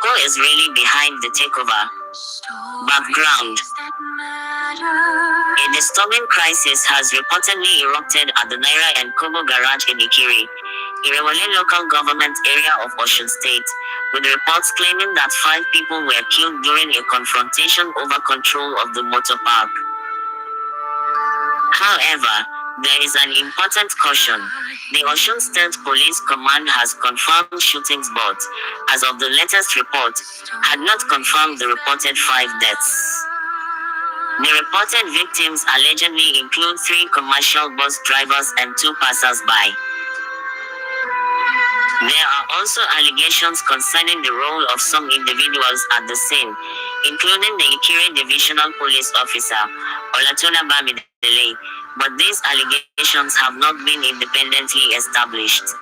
Who is really behind the takeover? Background. A disturbing crisis has reportedly erupted at the Naira and Kobo garage in Ikire, Irewole local government area of Osun State, with reports claiming that 5 people were killed during a confrontation over control of the motor park. However, there is an important caution. The Osun State Police Command has confirmed shootings but, as of the latest report, had not confirmed the reported 5 deaths. The reported victims allegedly include 3 commercial bus drivers and 2 passers-by. There are also allegations concerning the role of some individuals at the scene, including the Ikire Divisional Police Officer, Olatona Bamidele, but these allegations have not been independently established. 5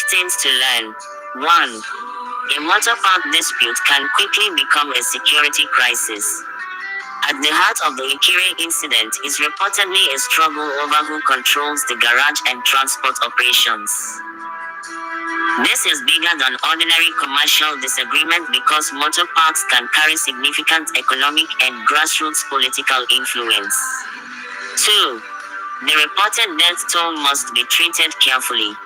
things to learn. 1. A motor park dispute can quickly become a security crisis. At the heart of the Ikire incident is reportedly a struggle over who controls the garage and transport operations. This is bigger than ordinary commercial disagreement because motor parks can carry significant economic and grassroots political influence. 2. The reported death toll must be treated carefully.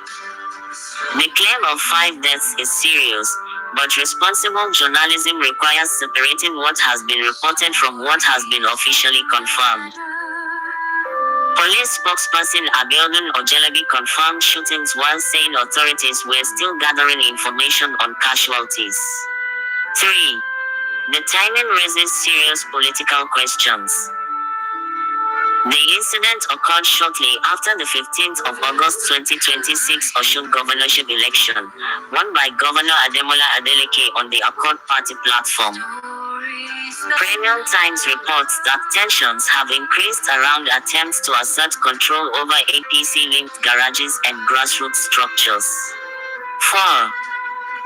The claim of 5 deaths is serious, but responsible journalism requires separating what has been reported from what has been officially confirmed. Police spokesperson Abiodun Ojelabi confirmed shootings while saying authorities were still gathering information on casualties. 3. The timing raises serious political questions. The incident occurred shortly after the 15th of August 2026 Osun governorship election, won by Governor Ademola Adeleke on the Accord Party platform. Premium Times reports that tensions have increased around attempts to assert control over APC-linked garages and grassroots structures. 4.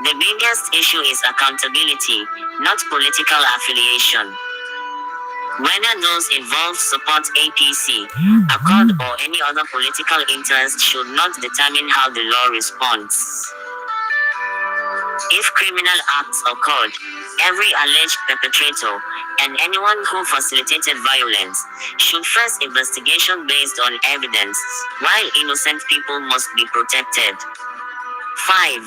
The biggest issue is accountability, not political affiliation. Whether those involved support APC, Accord or any other political interest should not determine how the law responds. If criminal acts occurred, every alleged perpetrator, and anyone who facilitated violence, should face investigation based on evidence, while innocent people must be protected. 5.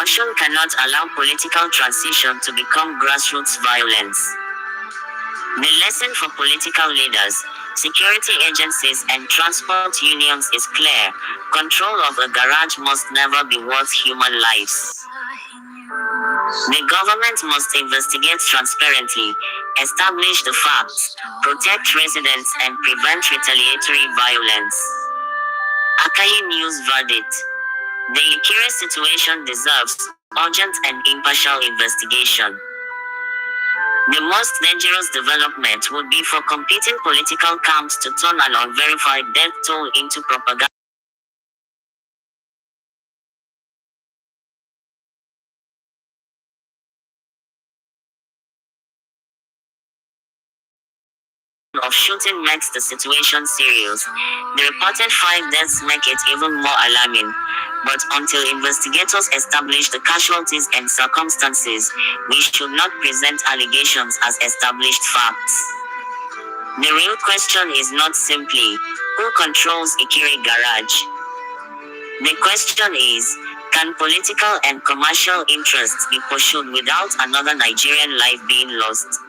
Osun cannot allow political transition to become grassroots violence. The lesson for political leaders, security agencies and transport unions is clear: control of a garage must never be worth human lives. The government must investigate transparently, establish the facts, protect residents and prevent retaliatory violence. Akahi News Verdict. The Ikire situation deserves urgent and impartial investigation. The most dangerous development would be for competing political camps to turn an unverified death toll into propaganda of shooting makes the situation serious. The reported 5 deaths make it even more alarming. But until investigators establish the casualties and circumstances, we should not present allegations as established facts. The real question is not simply, who controls Ikire Garage? The question is, can political and commercial interests be pursued without another Nigerian life being lost?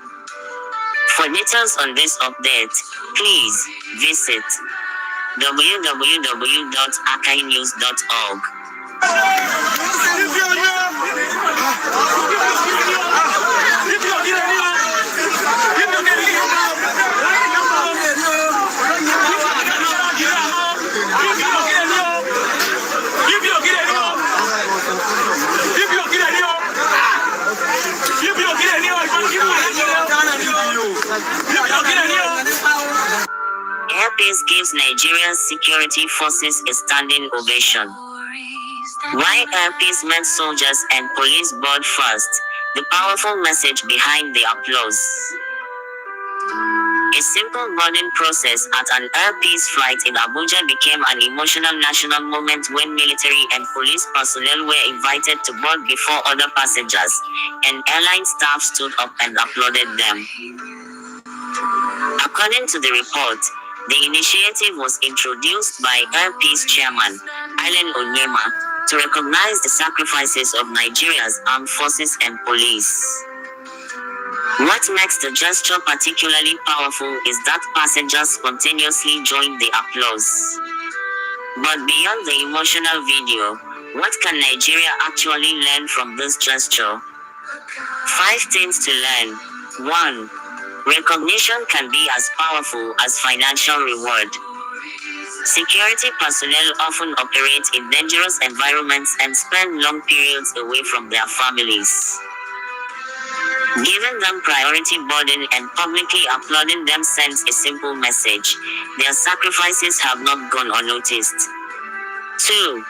For details on this update, please visit www.akahinews.org. Airpeace gives Nigeria's security forces a standing ovation. Why Airpeace met soldiers and police board first? The powerful message behind the applause. A simple boarding process at an Air Peace flight in Abuja became an emotional national moment when military and police personnel were invited to board before other passengers, and airline staff stood up and applauded them. According to the report, the initiative was introduced by Air Peace Chairman Allen Onyema to recognize the sacrifices of Nigeria's armed forces and police. What makes the gesture particularly powerful is that passengers spontaneously joined the applause. But beyond the emotional video, what can Nigeria actually learn from this gesture? 5 things to learn. 1. Recognition can be as powerful as financial reward. Security personnel often operate in dangerous environments and spend long periods away from their families. Giving them priority boarding and publicly applauding them sends a simple message: their sacrifices have not gone unnoticed. 2.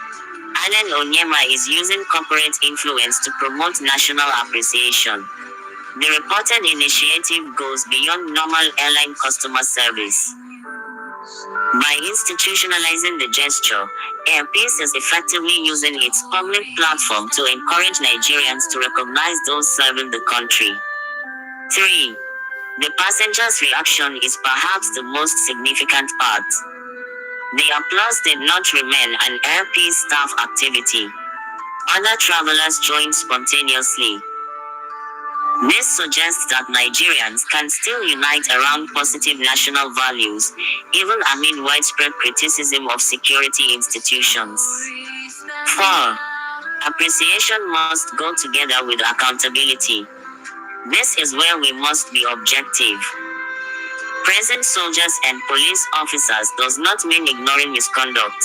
Allen Onyema is using corporate influence to promote national appreciation. The reported initiative goes beyond normal airline customer service. By institutionalizing the gesture, Air Peace is effectively using its public platform to encourage Nigerians to recognize those serving the country. 3. The passengers' reaction is perhaps the most significant part. The applause did not remain an Air Peace staff activity. Other travelers joined spontaneously. This suggests that Nigerians can still unite around positive national values, even amid widespread criticism of security institutions. 4. Appreciation must go together with accountability. This is where we must be objective. Praising soldiers and police officers does not mean ignoring misconduct,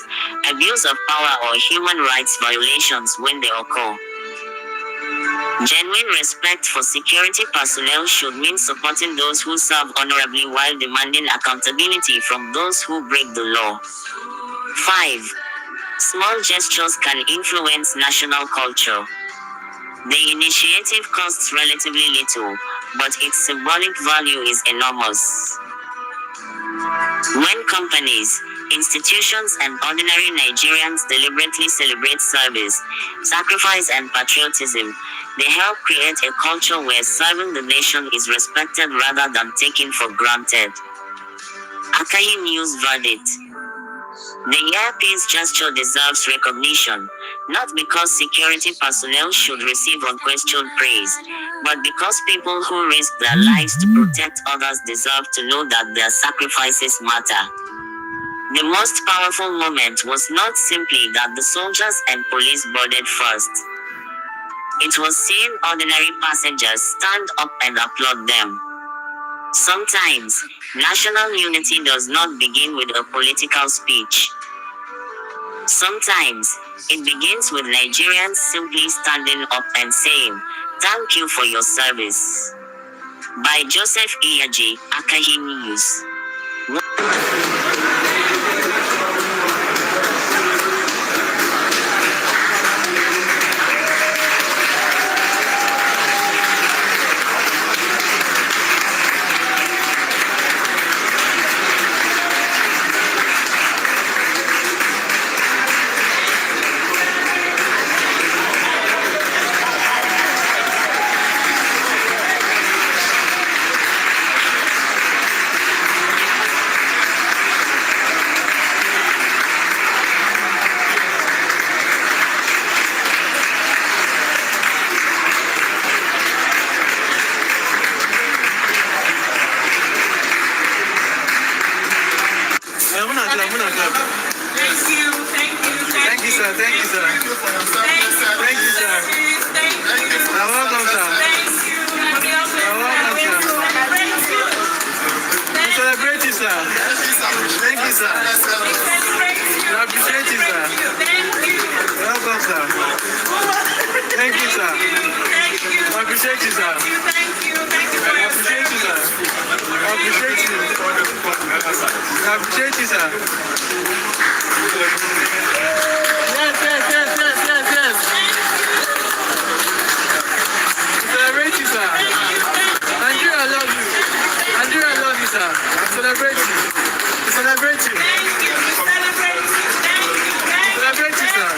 abuse of power or human rights violations when they occur. Genuine respect for security personnel should mean supporting those who serve honorably while demanding accountability from those who break the law. 5. Small gestures can influence national culture. The initiative costs relatively little, but its symbolic value is enormous. When companies, institutions and ordinary Nigerians deliberately celebrate service, sacrifice and patriotism, they help create a culture where serving the nation is respected rather than taken for granted. Akahi News Verdict. The Air Peace gesture deserves recognition, not because security personnel should receive unquestioned praise, but because people who risk their lives to protect others deserve to know that their sacrifices matter. The most powerful moment was not simply that the soldiers and police boarded first. It was seeing ordinary passengers stand up and applaud them. Sometimes, national unity does not begin with a political speech. Sometimes, it begins with Nigerians simply standing up and saying, "Thank you for your service." By Joseph Iyaji, Akahi News. Thank you, sir. Thank you, sir. Thank you, sir. You're welcome, sir. You're welcome, sir. We celebrate you, sir. Thank you, sir. We appreciate you, sir. You're welcome, sir. Thank you, sir. We appreciate you, sir. We appreciate you, sir. We appreciate you. We appreciate you, sir. Yes. We celebrate you, sir. Nigeria love you. Nigeria love you, sir. I'm celebrating. Celebrating. Celebrating, sir.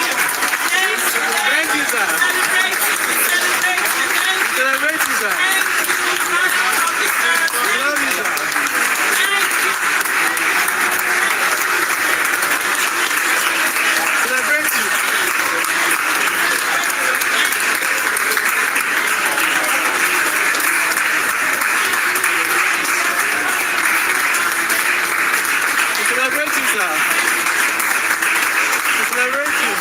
Thank you, sir. Celebrating, sir. We love you, sir. Celebrating. Celebrating, sir. Celebrating.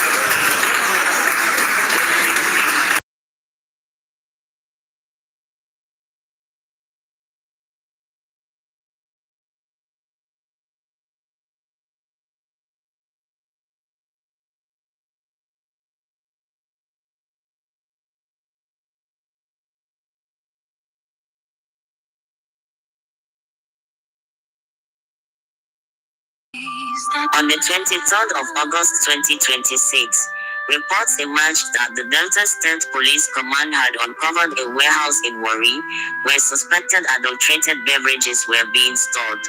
On the 23rd of August 2026, reports emerged that the Delta State Police Command had uncovered a warehouse in Warri, where suspected adulterated beverages were being stored.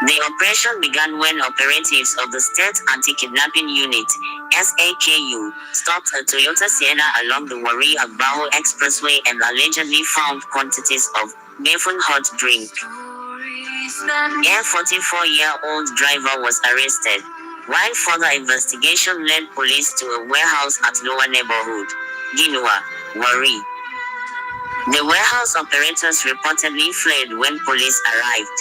The operation began when operatives of the State Anti-Kidnapping Unit, SAKU, stopped a Toyota Sienna along the Warri-Agbaho Expressway and allegedly found quantities of Befun hot drink. A 44-year-old driver was arrested, while further investigation led police to a warehouse at Lower Neighborhood, Ginua, Warri. The warehouse operators reportedly fled when police arrived.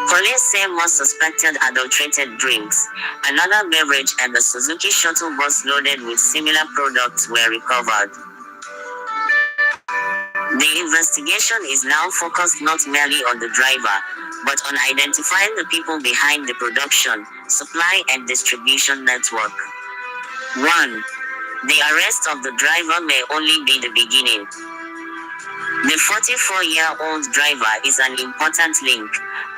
Police say more suspected adulterated drinks, another beverage and a Suzuki shuttle bus loaded with similar products were recovered. The investigation is now focused not merely on the driver, but on identifying the people behind the production, supply and distribution network. 1. The arrest of the driver may only be the beginning. The 44-year-old driver is an important link,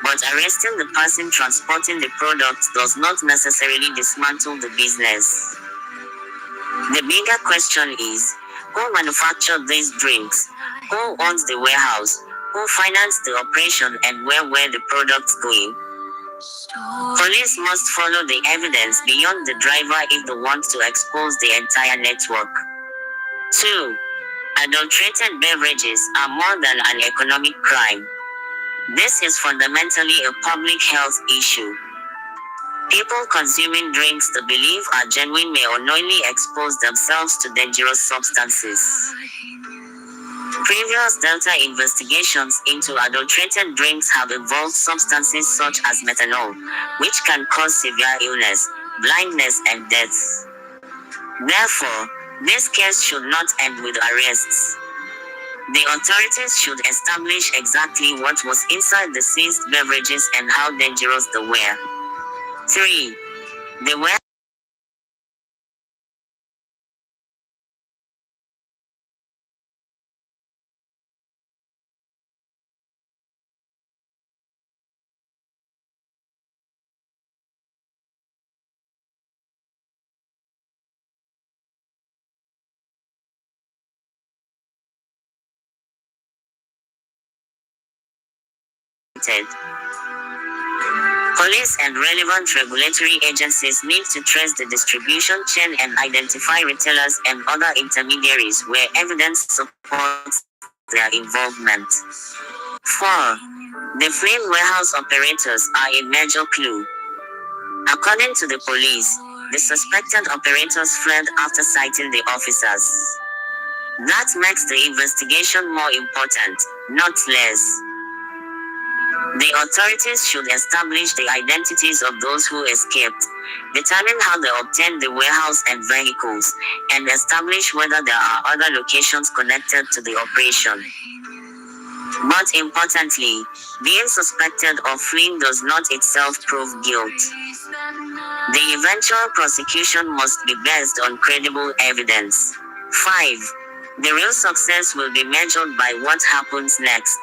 but arresting the person transporting the product does not necessarily dismantle the business. The bigger question is, who manufactured these drinks? Who owns the warehouse? Who financed the operation and where were the products going? Police must follow the evidence beyond the driver if they want to expose the entire network. 2. Adulterated beverages are more than an economic crime. This is fundamentally a public health issue. People consuming drinks they believe are genuine may unknowingly expose themselves to dangerous substances. Previous Delta investigations into adulterated drinks have involved substances such as methanol, which can cause severe illness, blindness and deaths. Therefore, this case should not end with arrests. The authorities should establish exactly what was inside the seized beverages and how dangerous they were. 3. The warehouse Police and relevant regulatory agencies need to trace the distribution chain and identify retailers and other intermediaries where evidence supports their involvement. 4. The fleeing warehouse operators are a major clue. According to the police, the suspected operators fled after sighting the officers. That makes the investigation more important, not less. The authorities should establish the identities of those who escaped, determine how they obtained the warehouse and vehicles, and establish whether there are other locations connected to the operation. But importantly, being suspected of fleeing does not itself prove guilt. The eventual prosecution must be based on credible evidence. 5. The real success will be measured by what happens next.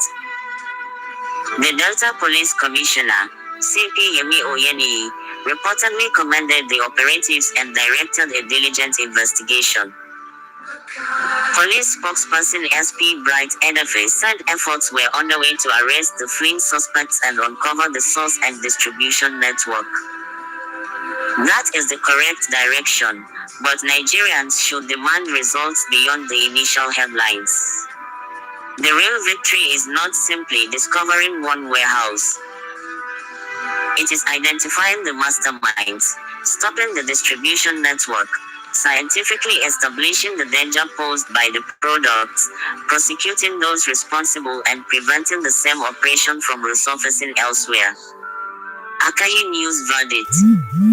The Delta Police Commissioner, CP Yemi Oyeniyi, reportedly commended the operatives and directed a diligent investigation. Police spokesperson SP Bright Edafe said efforts were underway to arrest the fleeing suspects and uncover the source and distribution network. That is the correct direction, but Nigerians should demand results beyond the initial headlines. The real victory is not simply discovering one warehouse. It is identifying the masterminds, stopping the distribution network, scientifically establishing the danger posed by the products, prosecuting those responsible and preventing the same operation from resurfacing elsewhere. Akahi News Verdict.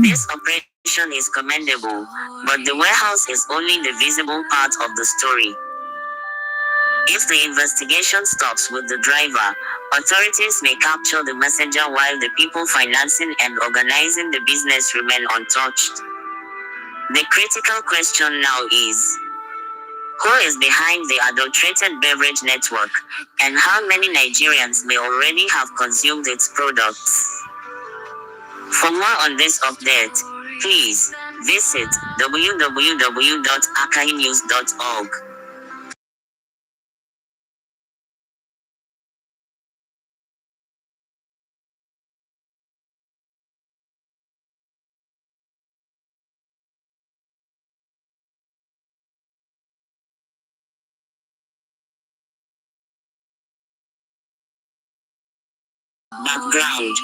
This operation is commendable, but the warehouse is only the visible part of the story. If the investigation stops with the driver, authorities may capture the messenger while the people financing and organizing the business remain untouched. The critical question now is, who is behind the adulterated beverage network, and how many Nigerians may already have consumed its products? For more on this update, please visit www.akahinews.org. Background.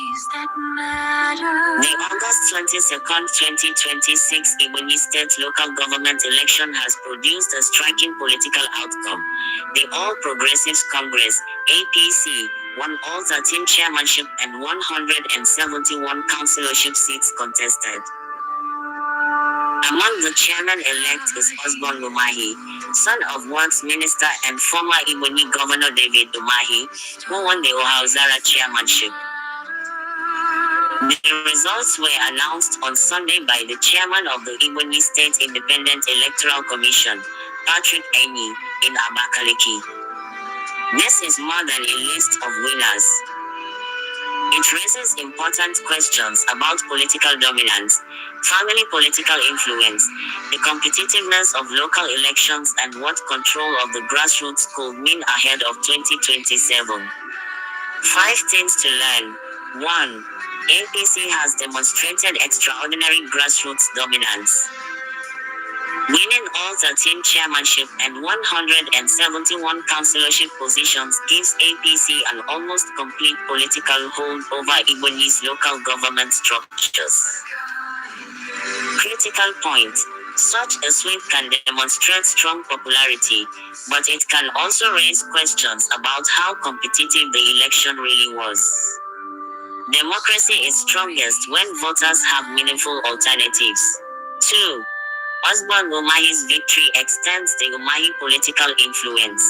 The August 22nd, 2026 Ebonyi State local government election has produced a striking political outcome. The All Progressives Congress, APC, won all 13 chairmanship and 171 councillorship seats contested. Among the chairman-elect is Osborn Umahi, son of once minister and former Ebonyi Governor David Umahi, who won the Ohauzara chairmanship. The results were announced on Sunday by the chairman of the Ebonyi State Independent Electoral Commission, Patrick Eni, in Abakaliki. This is more than a list of winners. It raises important questions about political dominance, family political influence, the competitiveness of local elections and what control of the grassroots could mean ahead of 2027. 5 things to learn. 1. APC has demonstrated extraordinary grassroots dominance. Winning all 13 chairmanship and 171 councillorship positions gives APC an almost complete political hold over Ebonyi's local government structures. Critical point. Such a sweep can demonstrate strong popularity, but it can also raise questions about how competitive the election really was. Democracy is strongest when voters have meaningful alternatives. 2. Osborn Umahi's victory extends the Umahi political influence.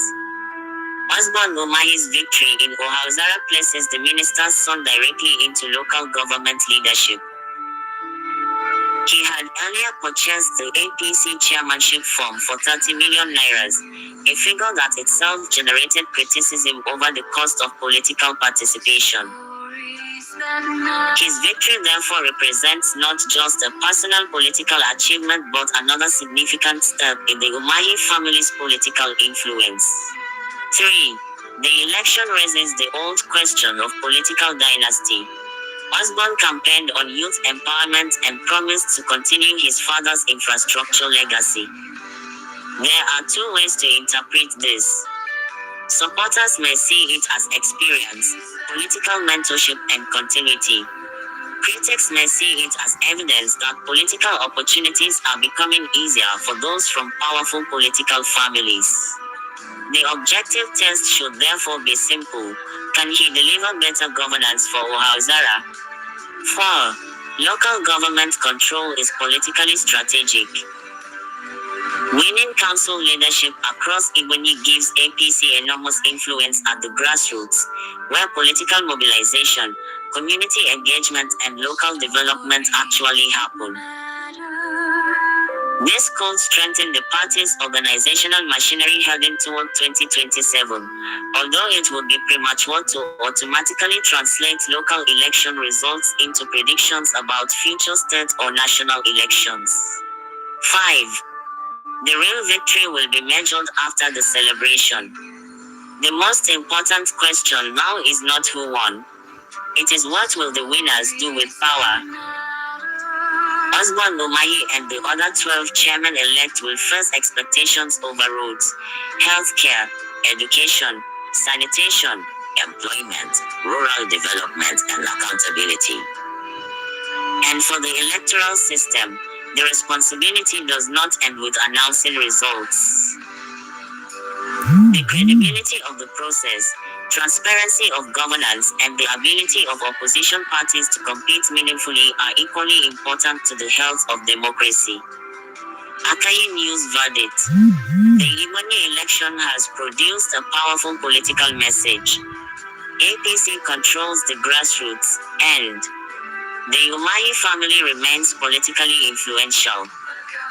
Osborn Umahi's victory in Ohauzara places the minister's son directly into local government leadership. He had earlier purchased the APC chairmanship form for 30 million nairas, a figure that itself generated criticism over the cost of political participation. His victory therefore represents not just a personal political achievement but another significant step in the Umahi family's political influence. 3. The election raises the old question of political dynasty. Osborn campaigned on youth empowerment and promised to continue his father's infrastructure legacy. There are 2 ways to interpret this. Supporters may see it as experience, political mentorship and continuity. Critics may see it as evidence that political opportunities are becoming easier for those from powerful political families. The objective test should therefore be simple. Can he deliver better governance for Ohauzara? 4. Local government control is politically strategic. Winning council leadership across Ebonyi gives APC enormous influence at the grassroots, where political mobilization, community engagement and local development actually happen. This could strengthen the party's organizational machinery heading toward 2027, although it would be premature to automatically translate local election results into predictions about future state or national elections. 5. The real victory will be measured after the celebration. The most important question now is not who won. It is what will the winners do with power. Osborne Umahi and the other 12 chairmen-elect will face expectations over roads, healthcare, education, sanitation, employment, rural development and accountability. And for the electoral system, the responsibility does not end with announcing results. The credibility of the process, transparency of governance, and the ability of opposition parties to compete meaningfully are equally important to the health of democracy. Akahi News Verdict. The Ibonyi election has produced a powerful political message. APC controls the grassroots, and the Umahi family remains politically influential.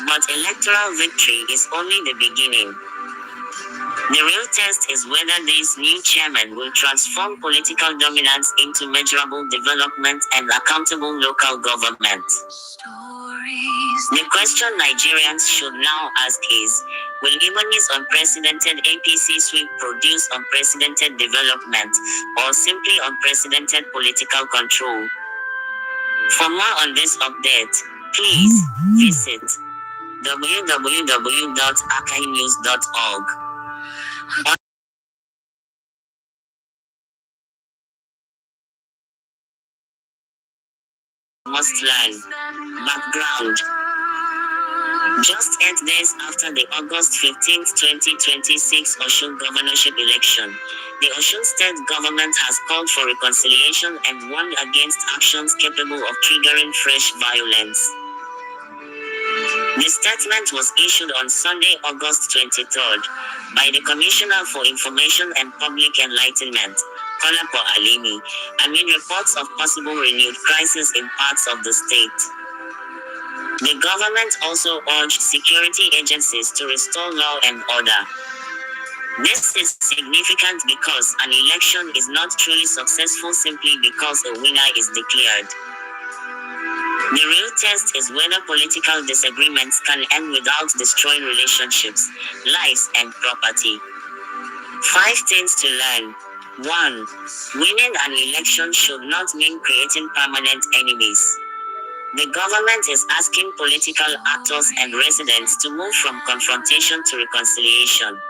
But electoral victory is only the beginning. The real test is whether this new chairman will transform political dominance into measurable development and accountable local government. The question Nigerians should now ask is, will Ibonyi's unprecedented APC sweep produce unprecedented development, or simply unprecedented political control? For more on this update, please visit www.akahinews.org. Must learn. Background. Just 8 days after the August 15, 2026 Osun governorship election, the Osun state government has called for reconciliation and warned against actions capable of triggering fresh violence. The statement was issued on Sunday, August 23rd, by the Commissioner for Information and Public Enlightenment, Kolapo Alimi, amid reports of possible renewed crisis in parts of the state. The government also urged security agencies to restore law and order. This is significant because an election is not truly successful simply because a winner is declared. The real test is whether political disagreements can end without destroying relationships, lives, and property. 5 things to learn. 1. Winning an election should not mean creating permanent enemies. The government is asking political actors and residents to move from confrontation to reconciliation.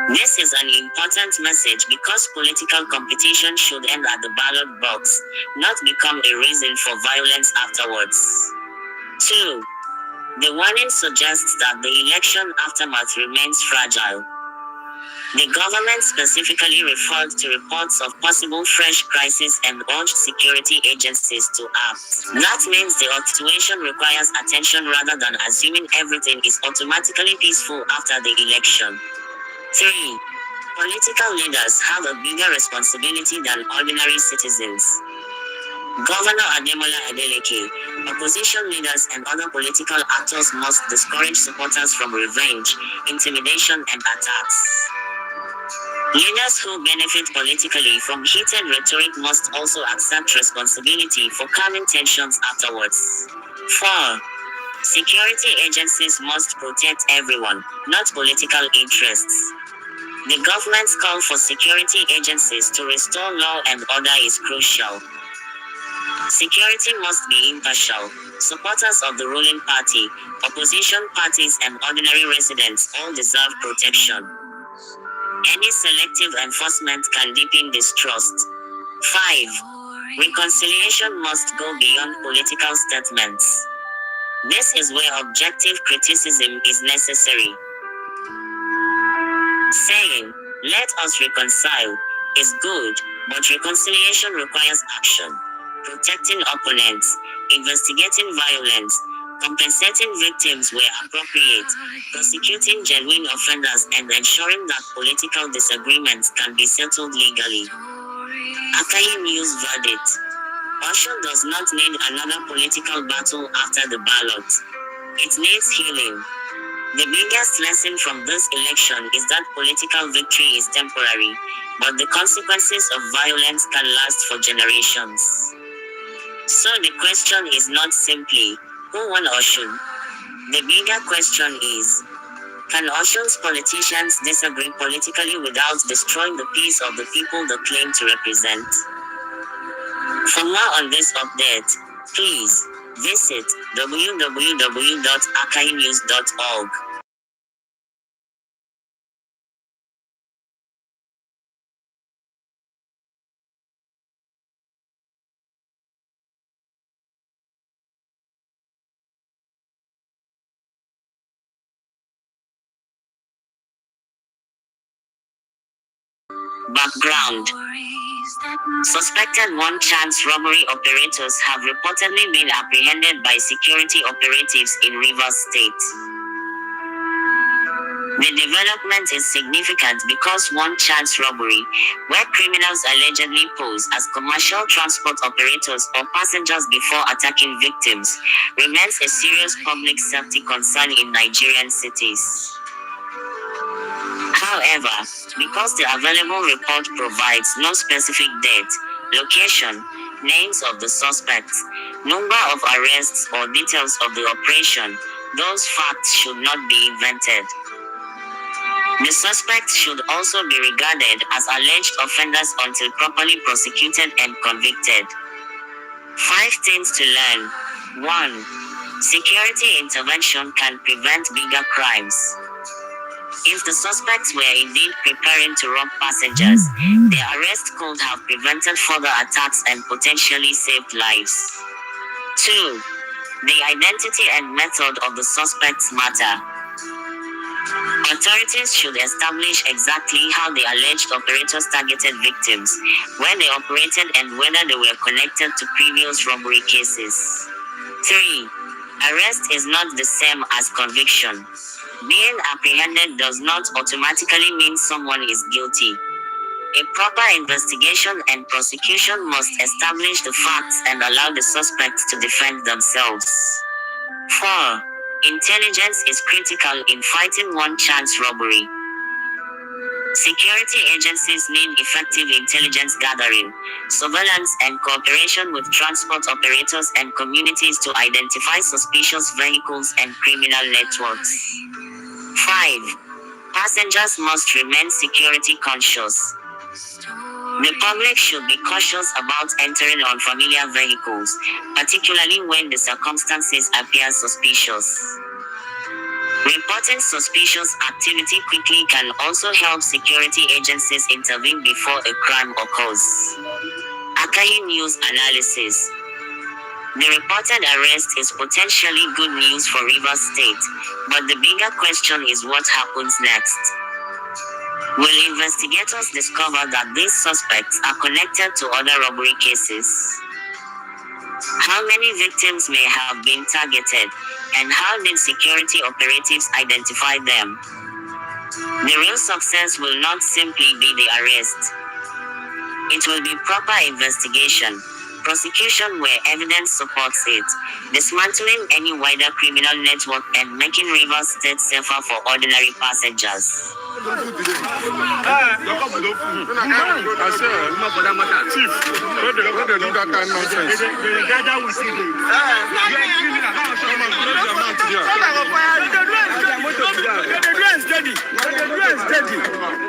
This is an important message because political competition should end at the ballot box, not become a reason for violence afterwards. 2. The warning suggests that the election aftermath remains fragile. The government specifically referred to reports of possible fresh crisis and urged security agencies to act. That means the situation requires attention rather than assuming everything is automatically peaceful after the election. 3. Political leaders have a bigger responsibility than ordinary citizens. Governor Ademola Adeleke, opposition leaders and other political actors must discourage supporters from revenge, intimidation and attacks. Leaders who benefit politically from heated rhetoric must also accept responsibility for calming tensions afterwards. 4. Security agencies must protect everyone, not political interests. The government's call for security agencies to restore law and order is crucial. Security must be impartial. Supporters of the ruling party, opposition parties and ordinary residents all deserve protection. Any selective enforcement can deepen distrust. 5. Reconciliation must go beyond political statements. This is where objective criticism is necessary. Saying, "Let us reconcile," is good, but reconciliation requires action. Protecting opponents, investigating violence, compensating victims where appropriate, prosecuting genuine offenders and ensuring that political disagreements can be settled legally. Akahi News Verdict. Osun does not need another political battle after the ballot. It needs healing. The biggest lesson from this election is that political victory is temporary, but the consequences of violence can last for generations. So the question is not simply, who won Osun? The bigger question is, can Osun's politicians disagree politically without destroying the peace of the people they claim to represent? For more on this update, please visit www.akahinews.org. Background: suspected one-chance robbery operators have reportedly been apprehended by security operatives in Rivers State. The development is significant because one-chance robbery, where criminals allegedly pose as commercial transport operators or passengers before attacking victims, remains a serious public safety concern in Nigerian cities. However, because the available report provides no specific date, location, names of the suspects, number of arrests or details of the operation, those facts should not be invented. The suspects should also be regarded as alleged offenders until properly prosecuted and convicted. 5 things to learn. 1. Security intervention can prevent bigger crimes. If the suspects were indeed preparing to rob passengers, their arrest could have prevented further attacks and potentially saved lives. 2. The identity and method of the suspects matter. Authorities should establish exactly how the alleged operators targeted victims, where they operated, and whether they were connected to previous robbery cases. 3. Arrest is not the same as conviction. Being apprehended does not automatically mean someone is guilty. A proper investigation and prosecution must establish the facts and allow the suspects to defend themselves. 4. Intelligence is critical in fighting one-chance robbery. Security agencies need effective intelligence gathering, surveillance, and cooperation with transport operators and communities to identify suspicious vehicles and criminal networks. 5. Passengers must remain security conscious. The public should be cautious about entering unfamiliar vehicles, particularly when the circumstances appear suspicious. Reporting suspicious activity quickly can also help security agencies intervene before a crime occurs. Akahi News Analysis. The reported arrest is potentially good news for Rivers State, but the bigger question is what happens next. Will investigators discover that these suspects are connected to other robbery cases? How many victims may have been targeted, and how did security operatives identify them? The real success will not simply be the arrest. It will be proper investigation, prosecution where evidence supports it, dismantling any wider criminal network, and making Rivers State safer for ordinary passengers. Chief, where they do that kind of nonsense? They gather with you.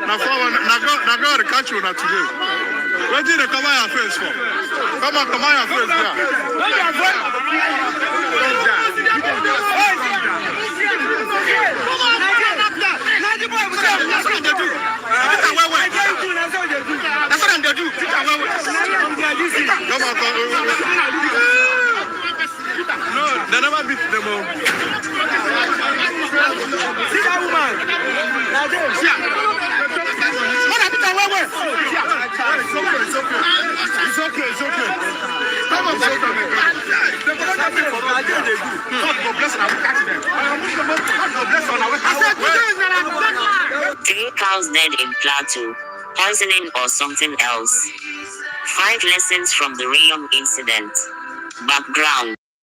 Now God catch you not today. Where did they cover your face for? Come on, cover your face there. That's what they do. Come on, no, they never beat them all. See that woman? It's okay. Come on, God bless them. 3 cows dead in Plateau, poisoning or something else. 5 lessons from the Rayom incident. Background.